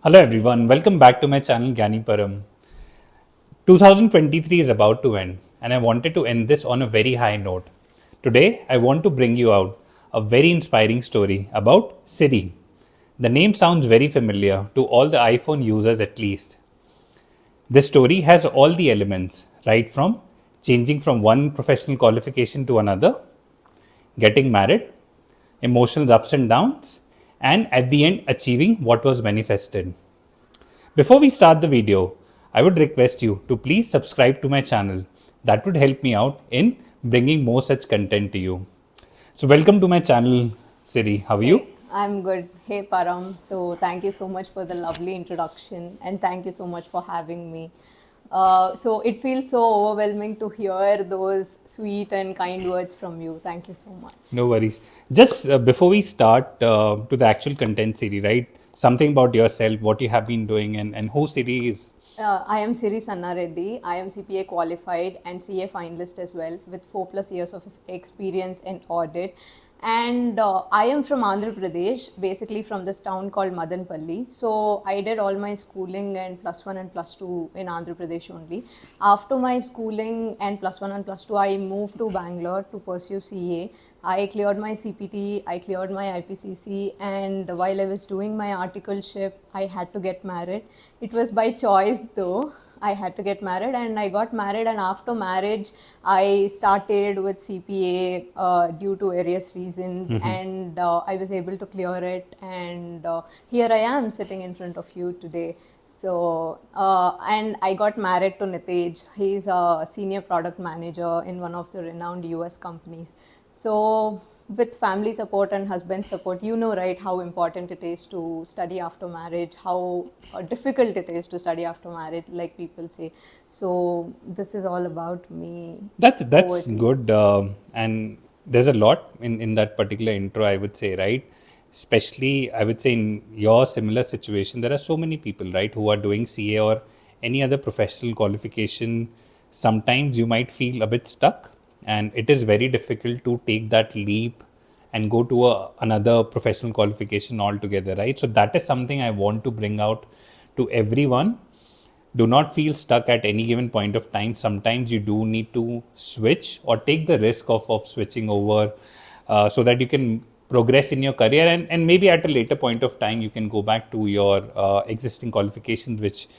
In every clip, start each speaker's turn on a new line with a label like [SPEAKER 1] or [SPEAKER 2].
[SPEAKER 1] Hello everyone, welcome back to my channel Gyani Param. 2023 is about to end and I wanted to end this on a very high note. Today I want to bring you out a very inspiring story about Siri. The name sounds very familiar to all the iPhone users at least. This story has all the elements, right from changing from one professional qualification to another, getting married, emotional ups and downs, and at the end achieving what was manifested. Before we start the video, I would request you to please subscribe to my channel. That would help me out in bringing more such content to you. So welcome to my channel, Siri. How are you?
[SPEAKER 2] Hey, I'm good. Hey, Param. So, thank you so much for the lovely introduction and thank you so much for having me. So, it feels so overwhelming to hear those sweet and kind words from you. Thank you so much.
[SPEAKER 1] No worries. Just before we start to the actual content, Siri, right? Something about yourself, what you have been doing, and who Siri is.
[SPEAKER 2] I am Siri Sannareddy. I am CPA qualified and CA finalist as well with 4+ years of experience in audit. And I am from Andhra Pradesh, basically from this town called Madanpalli. So I did all my schooling and +1 and +2 in Andhra Pradesh only. After my schooling and +1 and +2, I moved to Bangalore to pursue CA. I cleared my CPT, I cleared my IPCC, and while I was doing my articleship, I had to get married. It was by choice though. I had to get married and I got married, and after marriage I started with CPA due to various reasons, and I was able to clear it, and here I am sitting in front of you today. So, and I got married to Nitej. He's a senior product manager in one of the renowned US companies. So, with family support and husband support, you know, right, how important it is to study after marriage, how difficult it is to study after marriage, like people say. So, this is all about me.
[SPEAKER 1] That's good, and there's a lot in that particular intro, I would say, right? Especially, I would say in your similar situation, there are so many people, right, who are doing CA or any other professional qualification. Sometimes you might feel a bit stuck, and it is very difficult to take that leap and go to another professional qualification altogether, right? So that is something I want to bring out to everyone. Do not feel stuck at any given point of time. Sometimes you do need to switch or take the risk of switching over so that you can progress in your career, and maybe at a later point of time you can go back to your existing qualifications which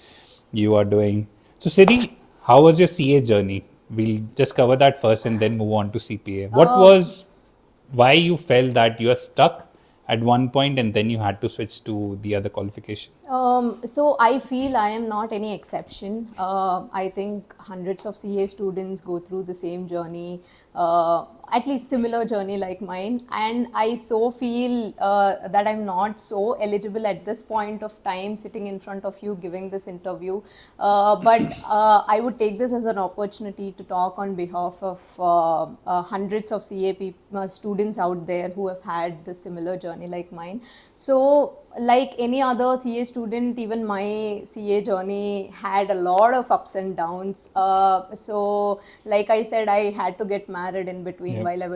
[SPEAKER 1] you are doing. So Siri, how was your CA journey? We'll just cover that first and then move on to CPA. What was why you felt that you are stuck at one point and then you had to switch to the other qualification?
[SPEAKER 2] So I feel I am not any exception. I think hundreds of CA students go through the same journey, at least similar journey like mine, and I so feel that I'm not so eligible at this point of time sitting in front of you giving this interview. But I would take this as an opportunity to talk on behalf of hundreds of CA students out there who have had the similar journey like mine. So, like any other CA student, even my CA journey had a lot of ups and downs. So, like I said, I had to get married in between while I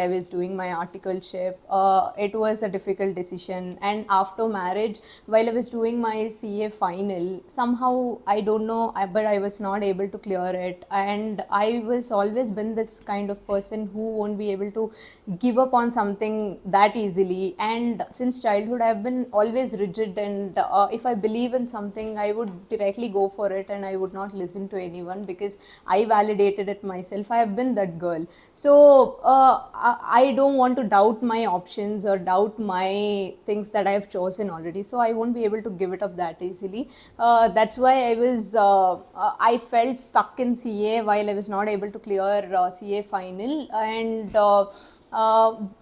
[SPEAKER 2] was doing my articleship. It was a difficult decision, and after marriage, while I was doing my CA final, somehow I don't know, but I was not able to clear it, and I was always been this kind of person who won't be able to give up on something that easily. And since childhood, I've been always rigid, and if I believe in something, I would directly go for it, and I would not listen to anyone because I validated it myself. I have been that girl. So I don't want to doubt my options or doubt my things that I have chosen already. So I won't be able to give it up that easily. That's why I felt stuck in CA while I was not able to clear CA final, and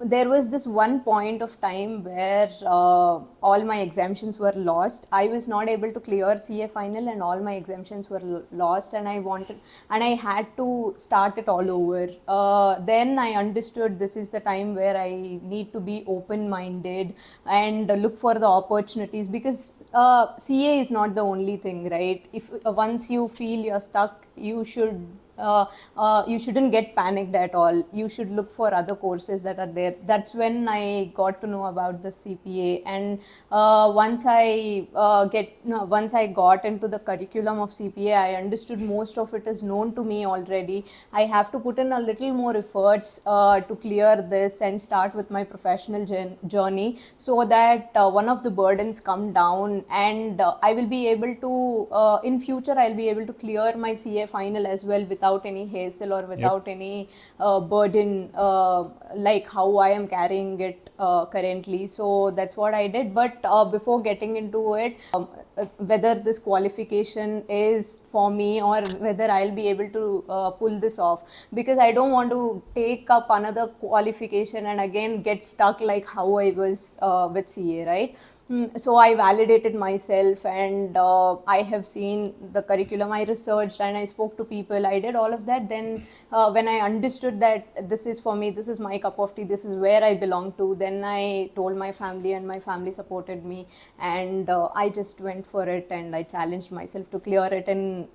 [SPEAKER 2] there was this one point of time where all my exemptions were lost. I was not able to clear CA final and all my exemptions were lost, and I had to start it all over. Then I understood this is the time where I need to be open-minded and look for the opportunities, because CA is not the only thing, right? If once you feel you're stuck, you should you shouldn't get panicked at all. You should look for other courses that are there. That's when I got to know about the CPA. And once I got into the curriculum of CPA, I understood most of it is known to me already. I have to put in a little more efforts to clear this and start with my professional journey, so that one of the burdens come down, and I will be able to in future I'll be able to clear my CA final as well without any hassle or without any burden like how I am carrying it currently. So that's what I did. But before getting into it, whether this qualification is for me or whether I'll be able to pull this off, because I don't want to take up another qualification and again get stuck like how I was with CA, right? So I validated myself, and I have seen the curriculum, I researched and I spoke to people, I did all of that. Then when I understood that this is for me, this is my cup of tea, this is where I belong to, then I told my family, and my family supported me, and I just went for it, and I challenged myself to clear it. And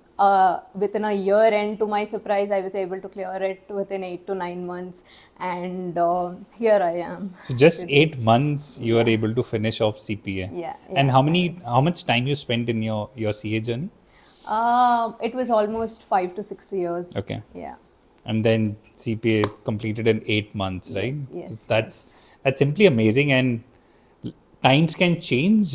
[SPEAKER 2] within a year, and to my surprise, I was able to clear it within 8 to 9 months, and here I am.
[SPEAKER 1] So just 8 months you are able to finish off CPA. And how much time you spent in your CA journey?
[SPEAKER 2] It was almost 5 to 6 years.
[SPEAKER 1] Okay.
[SPEAKER 2] Yeah.
[SPEAKER 1] And then CPA completed in 8 months, right?
[SPEAKER 2] Yes.
[SPEAKER 1] That's simply amazing. And times can change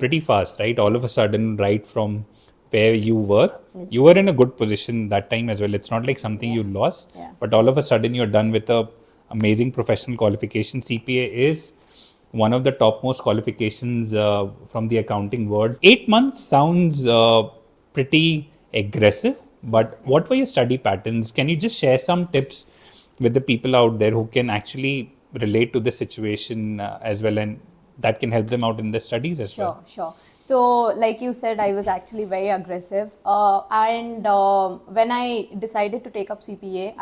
[SPEAKER 1] pretty fast, right? All of a sudden, right from where you were in a good position that time as well. It's not like something you lost, but all of a sudden you're done with a amazing professional qualification. CPA is one of the topmost qualifications from the accounting world. 8 months sounds pretty aggressive, but what were your study patterns? Can you just share some tips with the people out there who can actually relate to the situation as well, and that can help them out in their studies as well?
[SPEAKER 2] Sure. So, like you said, I was actually very aggressive. And when I decided to take up CPA,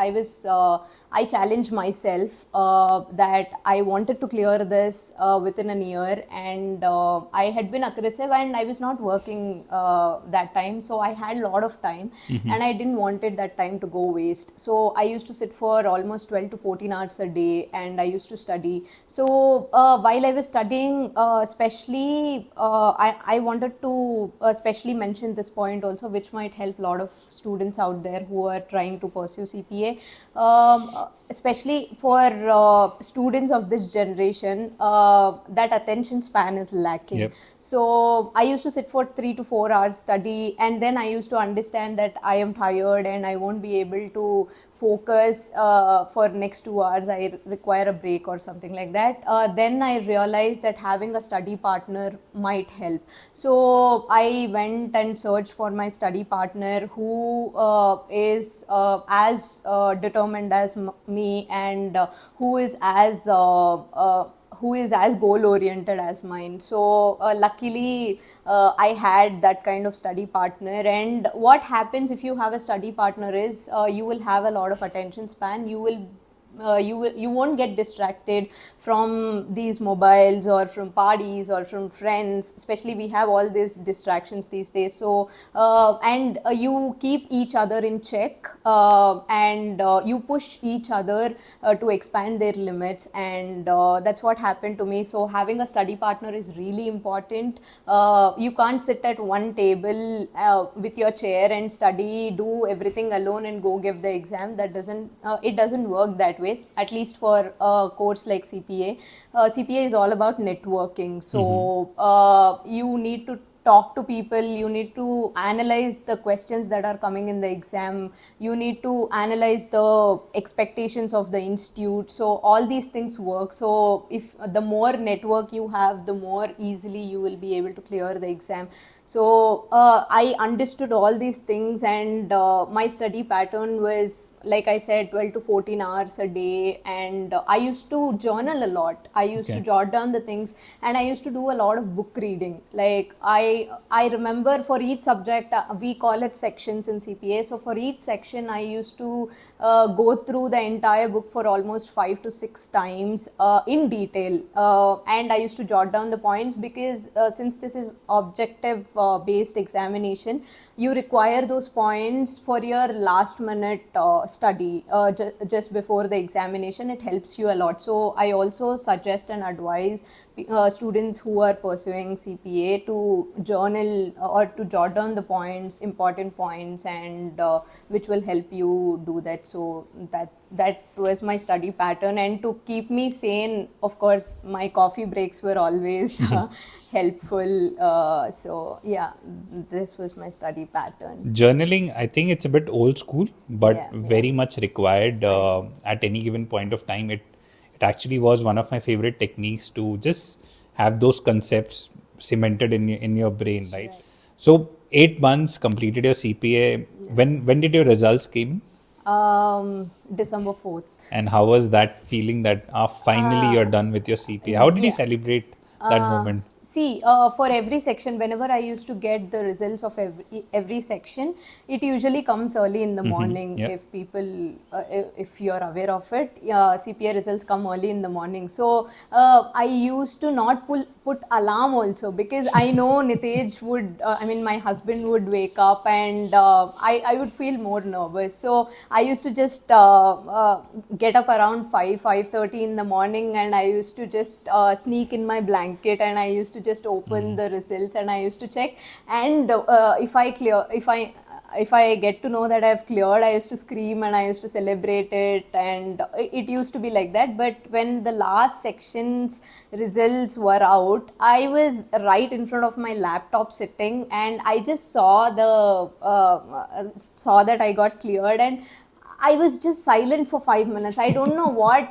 [SPEAKER 2] I challenged myself that I wanted to clear this within a year. And I had been aggressive, and I was not working that time. So I had a lot of time, and I didn't wanted that time to go waste. So I used to sit for almost 12 to 14 hours a day, and I used to study. So while I was studying, especially I wanted to especially mention this point also, which might help a lot of students out there who are trying to pursue CPA. Especially for students of this generation, that attention span is lacking. So I used to sit for 3 to 4 hours study, and then I used to understand that I am tired and I won't be able to focus for next 2 hours. I require a break or something like that. Then I realized that having a study partner might help. So I went and searched for my study partner who is as determined as me, and who is as goal oriented as mine. So luckily I had that kind of study partner. And what happens if you have a study partner is you will have a lot of attention span. You won't get distracted from these mobiles or from parties or from friends. Especially we have all these distractions these days. So and you keep each other in check, and you push each other to expand their limits, and that's what happened to me. So having a study partner is really important. You can't sit at one table with your chair and study, do everything alone and go give the exam. That doesn't work that way, at least for a course like CPA. CPA is all about networking. So you need to talk to people, you need to analyze the questions that are coming in the exam, you need to analyze the expectations of the institute. So all these things work. So if the more network you have, the more easily you will be able to clear the exam. So I understood all these things, and my study pattern was like I said, 12 to 14 hours a day, and I used to journal a lot. I used to
[SPEAKER 1] Okay.
[SPEAKER 2] jot down the things, and I used to do a lot of book reading. Like I remember for each subject, we call it sections in CPA. So for each section, I used to go through the entire book for almost 5 to 6 times in detail, and I used to jot down the points because since this is objective based examination, you require those points for your last minute study just before the examination. It helps you a lot. So I also suggest and advise students who are pursuing CPA to journal or to jot down the points, important points, and which will help you do that. So that was my study pattern, and to keep me sane, of course, my coffee breaks were always helpful. So yeah, this was my study pattern.
[SPEAKER 1] Journaling, I think it's a bit old school, but
[SPEAKER 2] Yeah,
[SPEAKER 1] very much required at any given point of time. It actually was one of my favorite techniques to just have those concepts cemented in your brain, right? So 8 months completed your CPA. When did your results came?
[SPEAKER 2] December 4th.
[SPEAKER 1] And how was that feeling that finally you're done with your CPA? How did you
[SPEAKER 2] Yeah.
[SPEAKER 1] celebrate that moment?
[SPEAKER 2] See, for every section, whenever I used to get the results of every section, it usually comes early in the morning.
[SPEAKER 1] Yeah.
[SPEAKER 2] If people, if you're aware of it, CPA results come early in the morning. So I used to not put alarm also, because I know Nitesh would, my husband would wake up, and I would feel more nervous. So I used to just get up around 5:30 in the morning, and I used to just sneak in my blanket, and I used to just open the results, and I used to check. And if I get to know that I've cleared, I used to scream and I used to celebrate it, and it used to be like that. But when the last section's results were out, I was right in front of my laptop sitting, and I just saw that I got cleared, and I was just silent for 5 minutes. I don't know what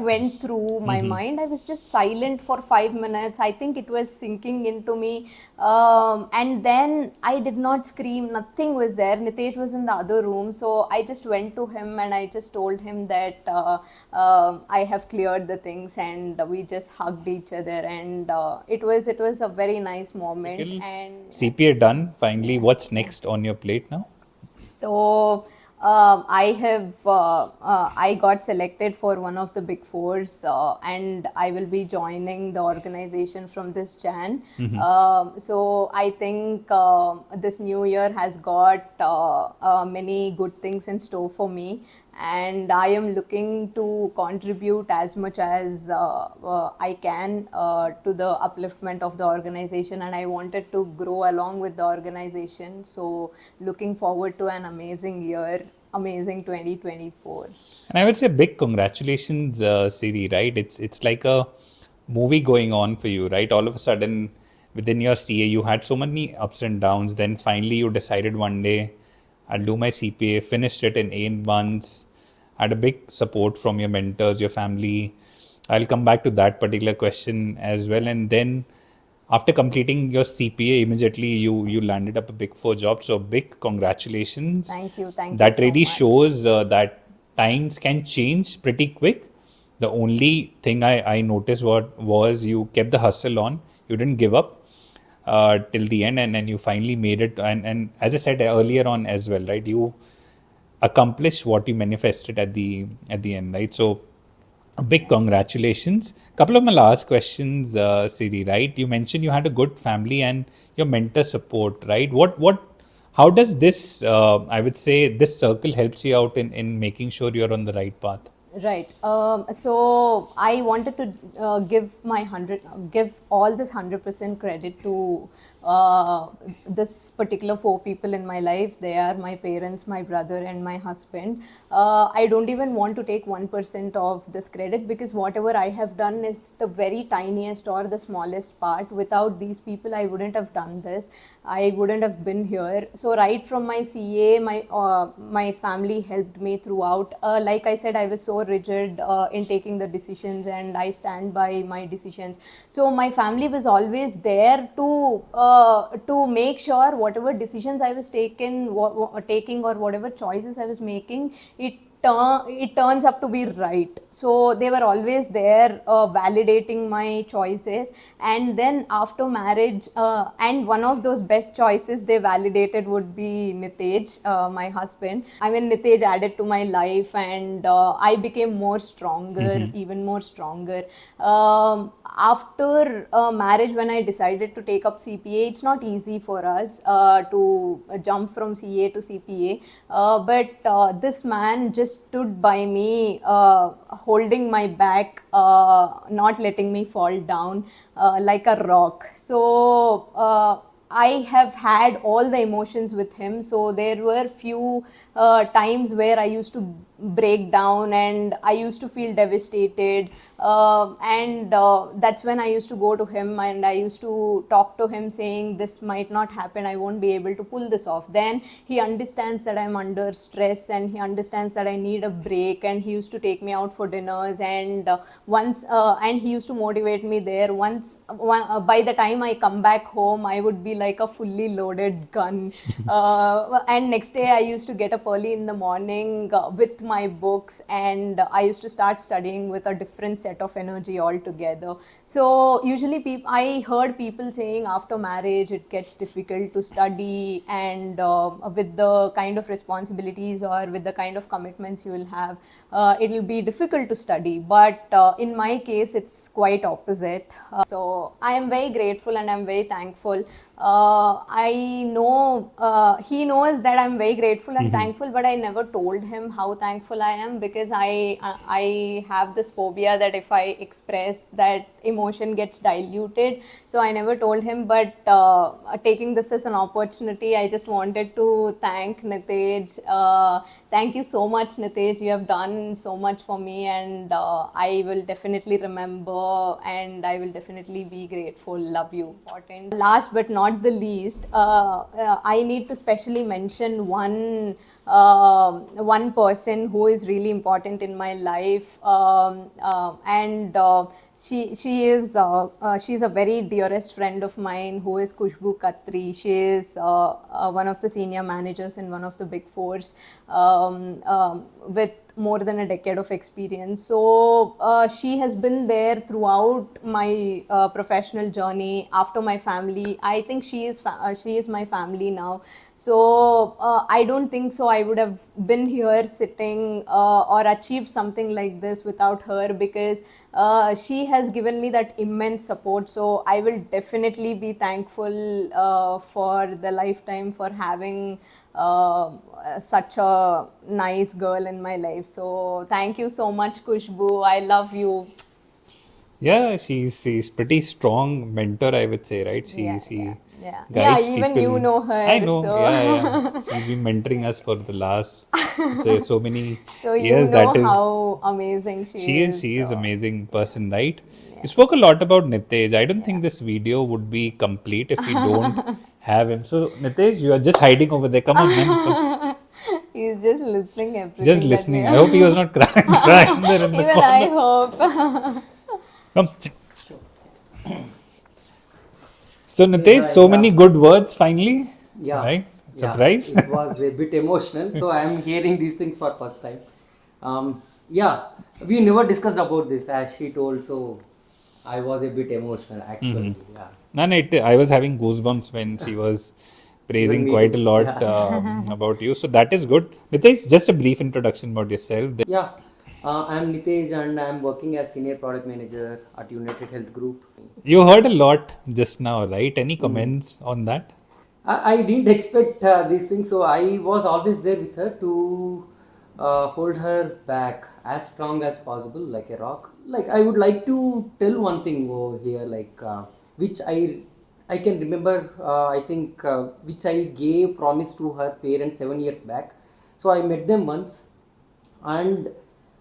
[SPEAKER 2] went through my mind. I was just silent for 5 minutes. I think it was sinking into me. And then I did not scream. Nothing was there. Nitesh was in the other room. So I just went to him and I just told him that I have cleared the things, and we just hugged each other. And it was a very nice moment. And
[SPEAKER 1] CPA done. Finally, what's next on your plate now?
[SPEAKER 2] So I got selected for one of the big fours, and I will be joining the organization from this Jan. So I think this new year has got many good things in store for me, and I am looking to contribute as much as I can to the upliftment of the organization, and I wanted to grow along with the organization. So looking forward to an amazing year, amazing 2024.
[SPEAKER 1] And I would say big congratulations, Siri, right? It's like a movie going on for you, right? All of a sudden, within your CA, you had so many ups and downs. Then finally, you decided one day, I'll do my CPA, finished it in 8 months, had a big support from your mentors, your family. I'll come back to that particular question as well. And then after completing your CPA, immediately you landed up a Big Four job. So big congratulations.
[SPEAKER 2] Thank you.
[SPEAKER 1] That
[SPEAKER 2] so
[SPEAKER 1] really
[SPEAKER 2] much.
[SPEAKER 1] shows that times can change pretty quick. The only thing I noticed was you kept the hustle on. You didn't give up till the end, and then you finally made it. And as I said earlier on as well, right? You accomplished what you manifested at the end, right? So a big congratulations. Couple of my last questions, Siri, right? You mentioned you had a good family and your mentor support, right? How does this, I would say, this circle helps you out in making sure you're on the right path?
[SPEAKER 2] Right. So I wanted to give all this 100% credit to this particular four people in my life. They are my parents, my brother, and my husband. I don't even want to take 1% of this credit, because whatever I have done is the very tiniest or the smallest part. Without these people, I wouldn't have done this. I wouldn't have been here. So right from my CA, my family helped me throughout. Like I said, I was so so rigid in taking the decisions, and I stand by my decisions. So my family was always there to make sure whatever decisions I was taking, or whatever choices I was making, it turns up to be right. So they were always there validating my choices. And then after marriage, and one of those best choices they validated would be Nitej, my husband. I mean, Nitej added to my life, and I became more stronger, even more stronger. After marriage, when I decided to take up CPA, it's not easy for us to jump from CA to CPA, but this man just stood by me, holding my back, not letting me fall down, like a rock. So I have had all the emotions with him. So there were few times where I used to break down and I used to feel devastated, and that's when I used to go to him and I used to talk to him, saying this might not happen, I won't be able to pull this off. Then he understands that I'm under stress, and he understands that I need a break, and he used to take me out for dinners, and and he used to motivate me there. By the time I come back home, I would be like a fully loaded gun. And next day I used to get up early in the morning with my books, and I used to start studying with a different set of energy altogether. So usually I heard people saying after marriage it gets difficult to study, and with the kind of responsibilities or with the kind of commitments you will have, it will be difficult to study. But in my case, it's quite opposite. So I am very grateful and I'm very thankful. I know he knows that I'm very grateful and thankful, but I never told him how thankful I am, because I have this phobia that if I express, that emotion gets diluted. So I never told him, but taking this as an opportunity, I just wanted to thank Nitej. Thank you so much, Nitej. You have done so much for me, and I will definitely remember, and I will definitely be grateful. Love you. Important. Last but not the least, I need to specially mention one person who is really important in my life, and she's a very dearest friend of mine, who is Khushbu Khatri. She is one of the senior managers in one of the big fours, with more than a decade of experience. So she has been there throughout my professional journey. After my family, I think she is my family now. So I don't think so I would have been here sitting or achieved something like this without her, because she has given me that immense support. So I will definitely be thankful for the lifetime for having such a nice girl in my life. So thank you so much, Khushbu. I love you.
[SPEAKER 1] Yeah, she's pretty strong mentor, I would say, right? She guides
[SPEAKER 2] Even
[SPEAKER 1] people.
[SPEAKER 2] you know her.
[SPEAKER 1] I know,
[SPEAKER 2] So.
[SPEAKER 1] yeah. She's been mentoring us for the last so many
[SPEAKER 2] So you
[SPEAKER 1] years.
[SPEAKER 2] know
[SPEAKER 1] That is,
[SPEAKER 2] how amazing she is.
[SPEAKER 1] she is
[SPEAKER 2] So,
[SPEAKER 1] amazing person, right?
[SPEAKER 2] yeah.
[SPEAKER 1] You spoke a lot about Nitesh. I don't
[SPEAKER 2] Yeah.
[SPEAKER 1] think this video would be complete if we don't have him. So Nitesh, you are just hiding over there. Come on, man. Come.
[SPEAKER 2] He's just listening everything
[SPEAKER 1] Just
[SPEAKER 2] that we
[SPEAKER 1] listening. I
[SPEAKER 2] are.
[SPEAKER 1] hope he was not crying there in the
[SPEAKER 2] Even I
[SPEAKER 1] corner.
[SPEAKER 2] hope.
[SPEAKER 1] Come. Sit. So Nitesh,
[SPEAKER 3] Yeah,
[SPEAKER 1] so many good words finally.
[SPEAKER 3] Yeah.
[SPEAKER 1] Right?
[SPEAKER 3] Yeah,
[SPEAKER 1] Surprise?
[SPEAKER 3] it was a bit emotional. So I am hearing these things for first time. Yeah, we never discussed about this, as she told. So I was a bit emotional actually. Yeah.
[SPEAKER 1] No, I was having goosebumps when she was praising
[SPEAKER 3] Even me
[SPEAKER 1] quite a
[SPEAKER 3] too.
[SPEAKER 1] lot
[SPEAKER 3] Yeah.
[SPEAKER 1] about you. So that is good. Nitesh, just a brief introduction about yourself.
[SPEAKER 3] Yeah. I'm Nitesh and I'm working as Senior Product Manager at United Health Group.
[SPEAKER 1] You heard a lot just now, right? Any comments on that?
[SPEAKER 3] I didn't expect these things, so I was always there with her to hold her back as strong as possible, like a rock. Like I would like to tell one thing over here, like which I can remember. I think which I gave promise to her parents 7 years back. So I met them once, and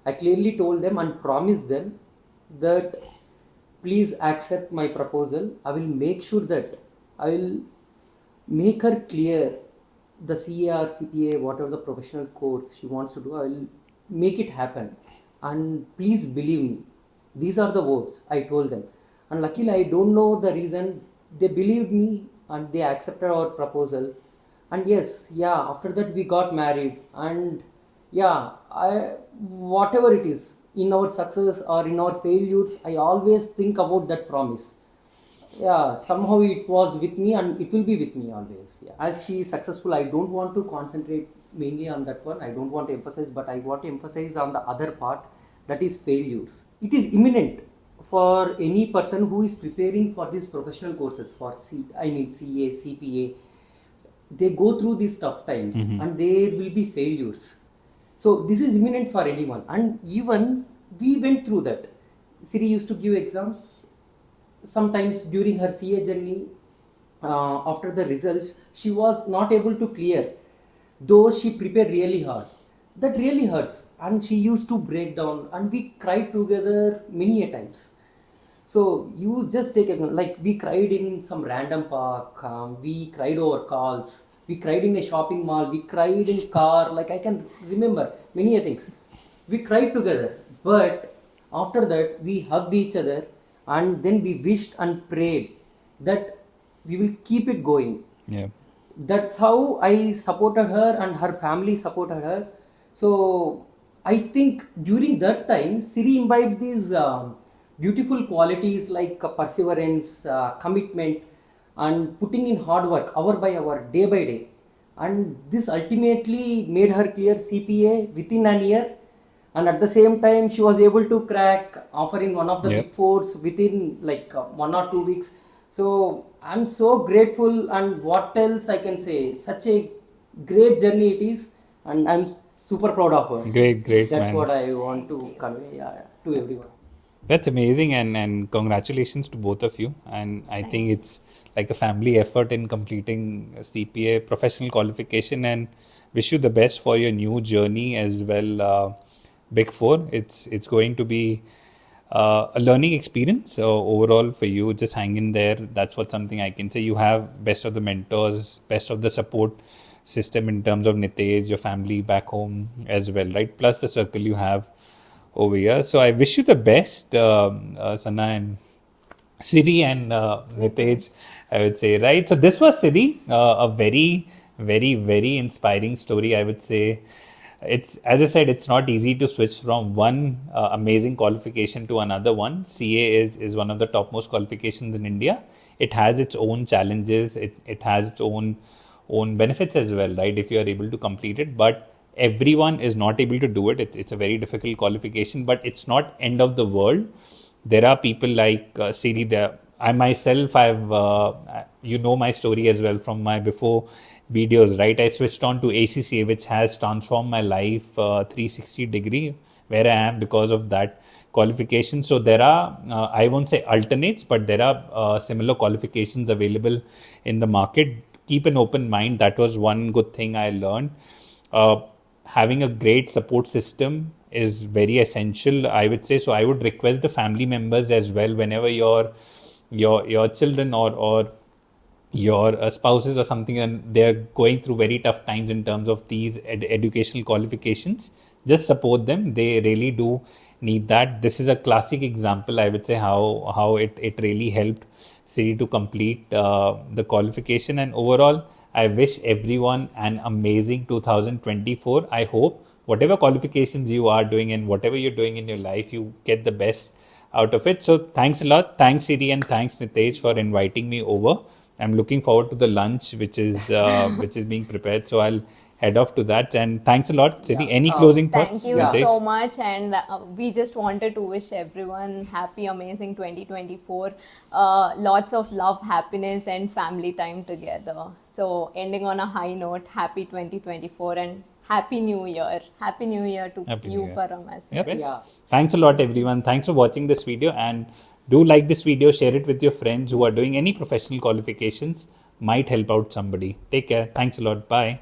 [SPEAKER 3] I clearly told them and promised them that please accept my proposal. I will make sure that I will make her clear the CA or CPA, whatever the professional course she wants to do. I will make it happen. and please believe me. These are the words I told them. And luckily, I don't know the reason. They believed me and they accepted our proposal. And yes, yeah, after that we got married. And yeah, whatever it is, in our success or in our failures, I always think about that promise. Yeah, somehow it was with me and it will be with me always. Yeah. As she is successful, I don't want to concentrate mainly on that one. I don't want to emphasize, but I want to emphasize on the other part, that is failures. It is imminent for any person who is preparing for these professional courses for CA, CPA. They go through these tough times and there will be failures. So this is imminent for anyone, and even we went through that. Siri used to give exams. Sometimes during her CA journey, after the results, she was not able to clear, though she prepared really hard. That really hurts, and she used to break down, and we cried together many a times. So you just take like we cried in some random park, we cried over calls, we cried in a shopping mall, we cried in car. Like I can remember many a things. We cried together, but after that we hugged each other, and then we wished and prayed that we will keep it going.
[SPEAKER 1] Yeah.
[SPEAKER 3] That's how I supported her and her family supported her. So I think during that time, Siri imbibed these beautiful qualities like perseverance, commitment, and putting in hard work hour by hour, day by day. And this ultimately made her clear CPA within an year. And at the same time, she was able to crack offer in one of the big fours within like 1 or 2 weeks. So I'm so grateful, and what else I can say? Such a great journey it is, and I'm super proud of her.
[SPEAKER 1] Great,
[SPEAKER 3] That's
[SPEAKER 1] man.
[SPEAKER 3] what I want to convey to everyone.
[SPEAKER 1] That's amazing, and congratulations to both of you. And I think it's like a family effort in completing a CPA professional qualification, and wish you the best for your new journey as well. Big Four. It's going to be a learning experience overall for you. Just hang in there. That's what something I can say. You have best of the mentors, best of the support system in terms of Nitesh, your family back home as well, right? Plus the circle you have over here. So I wish you the best, Sanna and Siri and Nitesh, I would say, right? So this was Siri, a very, very, very inspiring story, I would say. It's, as I said, it's not easy to switch from one amazing qualification to another one. CA is one of the topmost qualifications in India. It has its own challenges. It has its own benefits as well, right? If you are able to complete it, but everyone is not able to do it. It's a very difficult qualification, but it's not end of the world. There are people like Siri there. I myself, I've my story as well from my before videos, right? I switched on to ACCA, which has transformed my life 360 degree where I am because of that qualification. So there are, I won't say alternates, but there are similar qualifications available in the market. Keep an open mind. That was one good thing I learned. Having a great support system is very essential, I would say. So I would request the family members as well, whenever your children or your spouses or something, and they're going through very tough times in terms of these educational qualifications, just support them. They really do need that. This is a classic example, I would say, how it really helped Siri to complete the qualification. And overall, I wish everyone an amazing 2024. I hope whatever qualifications you are doing and whatever you're doing in your life, you get the best out of it. So thanks a lot. Thanks Siri and thanks Nitesh for inviting me over. I'm looking forward to the lunch which is being prepared. So I'll head off to that. And thanks a lot, Siri. Any closing thoughts?
[SPEAKER 2] Thank you so much. And we just wanted to wish everyone happy, amazing 2024. Lots of love, happiness, and family time together. So ending on a high note, happy 2024 and Happy New Year. Happy New Year to you, Param, as well.
[SPEAKER 1] Yes. Thanks a lot, everyone. Thanks for watching this video, and do like this video, share it with your friends who are doing any professional qualifications. Might help out somebody. Take care. Thanks a lot. Bye.